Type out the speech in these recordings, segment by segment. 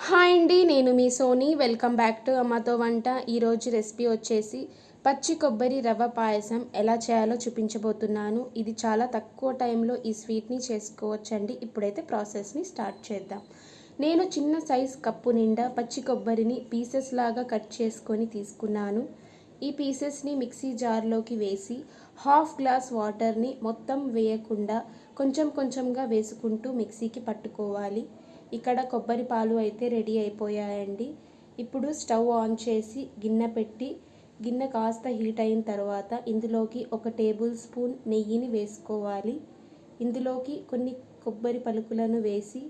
Hi అండి, నేను మీ Sony. Welcome back to అమ్మతో వంట. ఈరోజు రెసిపీ వచ్చేసి పచ్చి కొబ్బరి రవ్వ పాయసం ఎలా చేయాలో చూపించబోతున్నాను. ఇది చాలా తక్కువ టైంలో ఈ స్వీట్ని చేసుకోవచ్చండి. ఇప్పుడైతే ప్రాసెస్ని స్టార్ట్ చేద్దాం. నేను చిన్న సైజ్ కప్పు నిండా పచ్చి కొబ్బరిని పీసెస్ లాగా కట్ చేసుకొని తీసుకున్నాను. ఈ పీసెస్ని మిక్సీ జార్లోకి వేసి హాఫ్ గ్లాస్ వాటర్ని మొత్తం వేయకుండా కొంచెం కొంచెంగా వేసుకుంటూ మిక్సీకి పట్టుకోవాలి. ఇక్కడ కొబ్బరి పాలు అయితే రెడీ అయిపోయాయండి. ఇప్పుడు స్టవ్ ఆన్ చేసి గిన్నె పెట్టి గిన్నె కాస్త హీట్ అయిన తర్వాత ఇందులోకి 1 టేబుల్ స్పూన్ నెయ్యిని వేసుకోవాలి. ఇందులోకి కొన్ని కొబ్బరి పలుకులను వేసి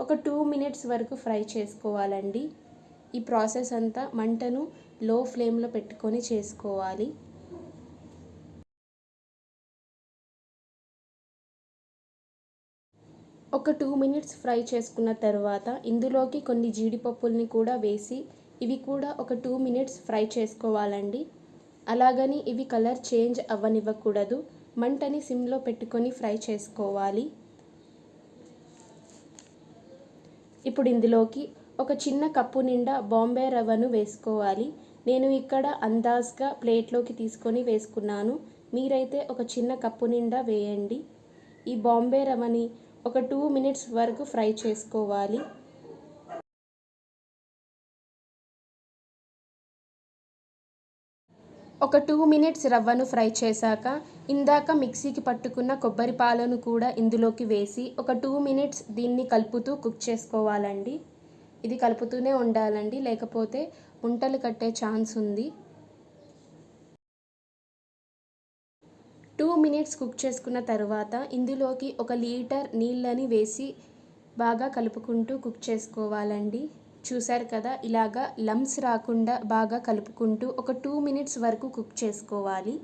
ఒక 2 మినిట్స్ వరకు ఫ్రై చేసుకోవాలండి. ఈ ప్రాసెస్ అంతా మంటను లో ఫ్లేమ్లో పెట్టుకొని చేసుకోవాలి. ఒక 2 మినిట్స్ ఫ్రై చేసుకున్న తర్వాత ఇందులోకి కొన్ని జీడిపప్పుల్ని కూడా వేసి ఇవి కూడా ఒక 2 మినిట్స్ ఫ్రై చేసుకోవాలండి. అలాగని ఇవి కలర్ చేంజ్ అవ్వనివ్వకూడదు. మంటని సిమ్లో పెట్టుకొని ఫ్రై చేసుకోవాలి. ఇప్పుడు ఇందులోకి ఒక చిన్న కప్పు నిండా బాంబే రవ్వను వేసుకోవాలి. నేను ఇక్కడ అందాజ్గా ప్లేట్లోకి తీసుకొని వేసుకున్నాను. మీరైతే ఒక చిన్న కప్పు నిండా వేయండి. ఈ బాంబే రవ్వని ఒక 2 మినిట్స్ వరకు ఫ్రై చేసుకోవాలి. ఒక 2 మినిట్స్ రవ్వను ఫ్రై చేశాక ఇందాక మిక్సీకి పట్టుకున్న కొబ్బరి పాలను కూడా ఇందులోకి వేసి ఒక 2 మినిట్స్ దీన్ని కలుపుతూ కుక్ చేసుకోవాలండి. ఇది కలుపుతూనే ఉండాలండి, లేకపోతే ఉంటలు కట్టే ఛాన్స్ ఉంది. 2 మినిట్స్ కుక్ చేసుకున్న తర్వాత ఇందులోకి 1 లీటర్ నీళ్ళని వేసి బాగా కలుపుకుంటూ కుక్ చేసుకోవాలండి. చూసారు కదా, ఇలాగా లమ్స్ రాకుండా బాగా కలుపుకుంటూ ఒక 2 మినిట్స్ వరకు కుక్ చేసుకోవాలి.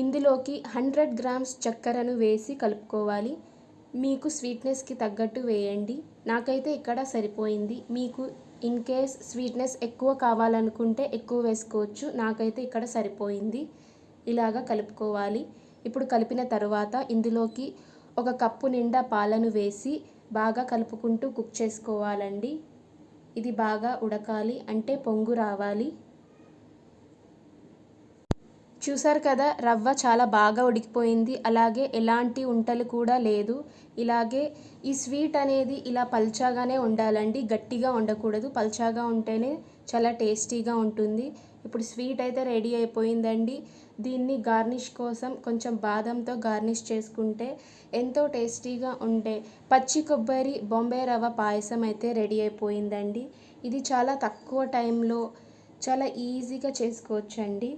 ఇందులోకి 100 గ్రామ్స్ చక్కెరను వేసి కలుపుకోవాలి. మీకు స్వీట్నెస్కి తగ్గట్టు వేయండి. నాకైతే ఇక్కడ సరిపోయింది. మీకు ఇన్ కేస్ స్వీట్నెస్ ఎక్కువ కావాలనుకుంటే ఎక్కువ వేసుకోవచ్చు. నాకైతే ఇక్కడ సరిపోయింది. ఇలాగా కలుపుకోవాలి. ఇప్పుడు కలిపిన తర్వాత ఇందులోకి 1 కప్పు నిండా పాలను వేసి బాగా కలుపుకుంటూ కుక్ చేసుకోవాలండి. ఇది బాగా ఉడకాలి, అంటే పొంగు రావాలి. చూసారు కదా, రవ్వ చాలా బాగా ఉడికిపోయింది. అలాగే ఎలాంటి ఉంటలు కూడా లేదు. ఇలాగే ఈ స్వీట్ అనేది ఇలా పల్చాగానే ఉండాలండి, గట్టిగా ఉండకూడదు. పల్చాగా ఉంటేనే చాలా టేస్టీగా ఉంటుంది. ఇప్పుడు స్వీట్ అయితే రెడీ అయిపోయిందండి. దీన్ని గార్నిష్ కోసం కొంచెం బాదంతో గార్నిష్ చేసుకుంటే ఎంతో టేస్టీగా ఉండే పచ్చి కొబ్బరి బాంబే రవ్వ పాయసం అయితే రెడీ అయిపోయిందండి. ఇది చాలా తక్కువ టైంలో చాలా ఈజీగా చేసుకోవచ్చండి.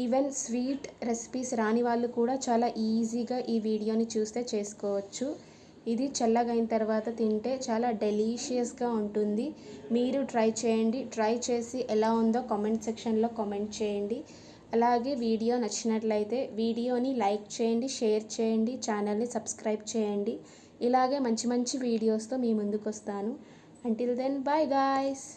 ఈవెన్ స్వీట్ రెసిపీస్ రాని వాళ్ళు కూడా చాలా ఈజీగా ఈ వీడియోని చూస్తే చేసుకోవచ్చు. ఇది చల్లగైన తర్వాత తింటే చాలా డెలీషియస్గా ఉంటుంది. మీరు ట్రై చేయండి. ట్రై చేసి ఎలా ఉందో కామెంట్ సెక్షన్లో కామెంట్ చేయండి. అలాగే వీడియో నచ్చినట్లయితే వీడియోని లైక్ చేయండి, షేర్ చేయండి, ఛానల్ని సబ్స్క్రైబ్ చేయండి. ఇలాగే మంచి మంచి వీడియోస్తో మీ ముందుకు వస్తాను. Until then, bye guys.